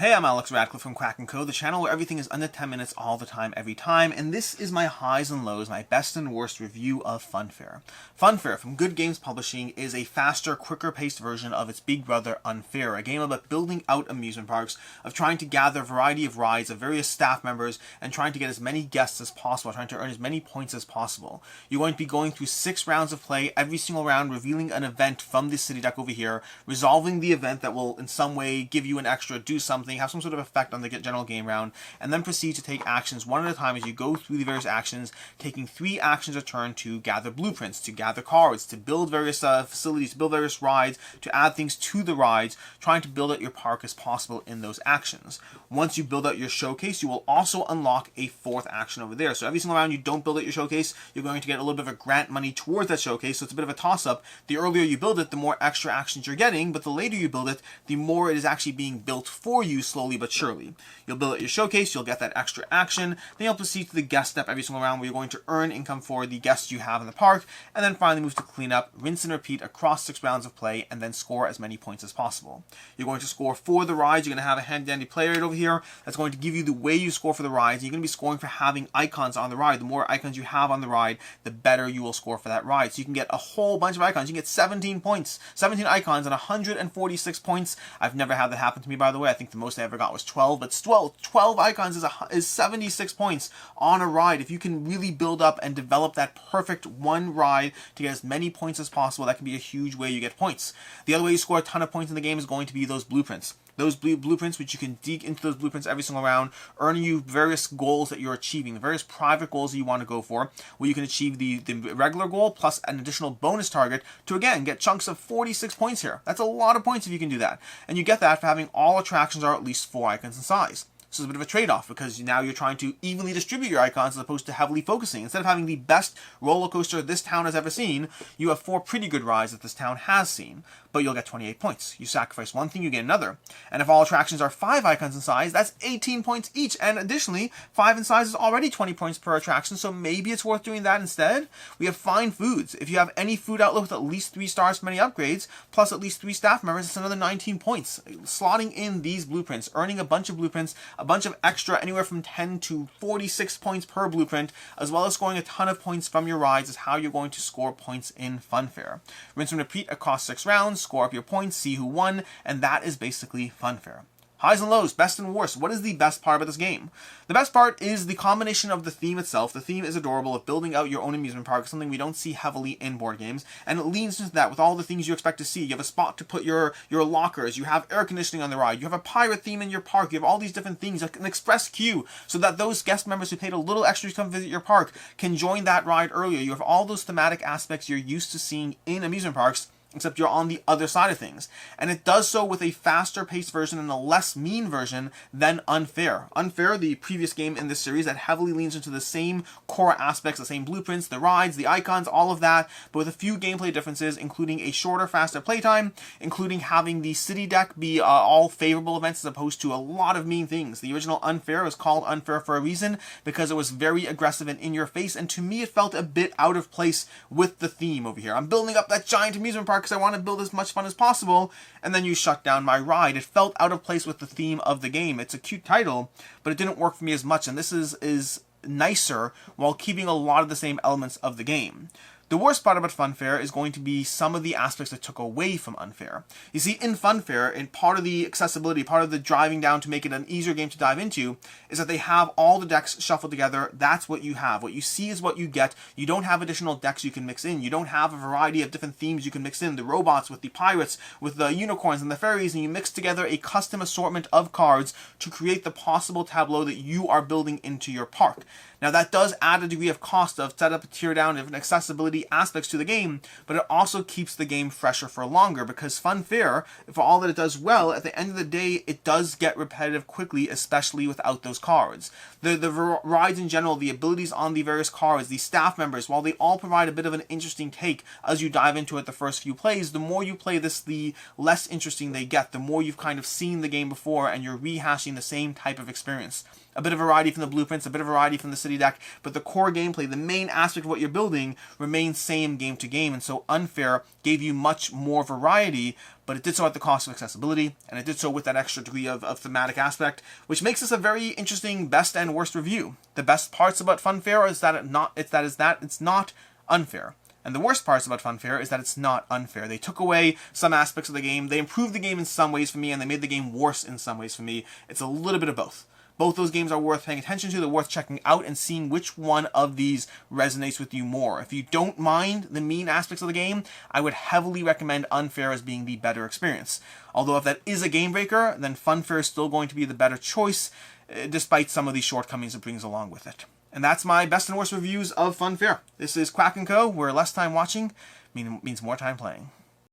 Hey, I'm Alex Radcliffe from Quack&Co, the channel where everything is under 10 minutes all the time, every time, and this is my highs and lows, my best and worst review of Funfair. Funfair from Good Games Publishing is a faster, quicker-paced version of its big brother Unfair, a game about building out amusement parks, of trying to gather a variety of rides of various staff members, and trying to get as many guests as possible, trying to earn as many points as possible. You're going to be going through 6 rounds of play, every single round revealing an event from this city deck over here, resolving the event that will in some way give you an extra, do something, have some sort of effect on the general game round, and then proceed to take actions one at a time as you go through the various actions, taking 3 actions a turn to gather blueprints, to gather cards, to build various facilities, to build various rides, to add things to the rides, trying to build out your park as possible in those actions. Once you build out your showcase, you will also unlock a 4th action over there. So every single round you don't build out your showcase, you're going to get a little bit of a grant money towards that showcase, so it's a bit of a toss-up. The earlier you build it, the more extra actions you're getting, but the later you build it, the more it is actually being built for you slowly but surely. You'll build out your showcase, you'll get that extra action, then you'll proceed to the guest step every single round where you're going to earn income for the guests you have in the park, and then finally move to clean up, rinse and repeat across 6 rounds of play, and then score as many points as possible. You're going to score for the rides, you're going to have a handy-dandy player right over here that's going to give you the way you score for the rides. You're going to be scoring for having icons on the ride. The more icons you have on the ride, the better you will score for that ride. So you can get a whole bunch of icons. You can get 17 points, 17 icons and 146 points. I've never had that happen to me, by the way. I think the most I ever got was 12, but 12 icons is 76 points on a ride. If you can really build up and develop that perfect one ride to get as many points as possible, that can be a huge way you get points. The other way you score a ton of points in the game is going to be those blueprints. Those blueprints, which you can dig into those blueprints every single round, earning you various goals that you're achieving, the various private goals that you want to go for, where you can achieve the regular goal plus an additional bonus target to, again, get chunks of 46 points here. That's a lot of points if you can do that. And you get that for having all attractions are at least 4 icons in size. So it's a bit of a trade-off because now you're trying to evenly distribute your icons as opposed to heavily focusing. Instead of having the best roller coaster this town has ever seen, you have 4 pretty good rides that this town has seen, but you'll get 28 points. You sacrifice one thing, you get another. And if all attractions are 5 icons in size, that's 18 points each. And additionally, 5 in size is already 20 points per attraction, so maybe it's worth doing that instead. We have fine foods. If you have any food outlet with at least 3 stars for many upgrades, plus at least 3 staff members, it's another 19 points. Slotting in these blueprints, earning a bunch of blueprints, a bunch of extra, anywhere from 10 to 46 points per blueprint, as well as scoring a ton of points from your rides is how you're going to score points in Funfair. Rinse and repeat across 6 rounds, score up your points, see who won, and that is basically Funfair. Highs and lows, best and worst. What is the best part about this game? The best part is the combination of the theme itself. The theme is adorable of building out your own amusement park, something we don't see heavily in board games, and it leans into that with all the things you expect to see. You have a spot to put your lockers, you have air conditioning on the ride, you have a pirate theme in your park, you have all these different things, like an express queue, so that those guest members who paid a little extra to come visit your park can join that ride earlier. You have all those thematic aspects you're used to seeing in amusement parks, except you're on the other side of things. And it does so with a faster paced version and a less mean version than Unfair. Unfair, the previous game in this series that heavily leans into the same core aspects, the same blueprints, the rides, the icons, all of that, but with a few gameplay differences, including a shorter, faster playtime, including having the city deck be all favorable events as opposed to a lot of mean things. The original Unfair was called Unfair for a reason because it was very aggressive and in your face, and to me it felt a bit out of place with the theme over here. I'm building up that giant amusement park because I want to build as much fun as possible, and then you shut down my ride. It felt out of place with the theme of the game. It's a cute title, but it didn't work for me as much, and this is nicer while keeping a lot of the same elements of the game. The worst part about Funfair is going to be some of the aspects that took away from Unfair. You see, in Funfair, and part of the accessibility, part of the driving down to make it an easier game to dive into, is that they have all the decks shuffled together. That's what you have. What you see is what you get. You don't have additional decks you can mix in. You don't have a variety of different themes you can mix in. The robots with the pirates, with the unicorns and the fairies, and you mix together a custom assortment of cards to create the possible tableau that you are building into your park. Now that does add a degree of cost of setup, tear down, different accessibility aspects to the game, but it also keeps the game fresher for longer because Funfair, for all that it does well, at the end of the day, it does get repetitive quickly, especially without those cards. The rides in general, the abilities on the various cards, the staff members, while they all provide a bit of an interesting take as you dive into it the first few plays, the more you play this, the less interesting they get, the more you've kind of seen the game before and you're rehashing the same type of experience. A bit of variety from the blueprints, a bit of variety from the city deck, but the core gameplay, the main aspect of what you're building, remains remained same game to game, and so Unfair gave you much more variety, but it did so at the cost of accessibility, and it did so with that extra degree of thematic aspect, which makes this a very interesting best and worst review. The best parts about Funfair is that it's not unfair. And the worst parts about Funfair is that it's not unfair. They took away some aspects of the game, they improved the game in some ways for me, and they made the game worse in some ways for me. It's a little bit of both. Both those games are worth paying attention to, they're worth checking out and seeing which one of these resonates with you more. If you don't mind the mean aspects of the game, I would heavily recommend Unfair as being the better experience. Although if that is a game breaker, then Funfair is still going to be the better choice, despite some of the shortcomings it brings along with it. And that's my best and worst reviews of Funfair. This is Quack&Co, where less time watching means more time playing.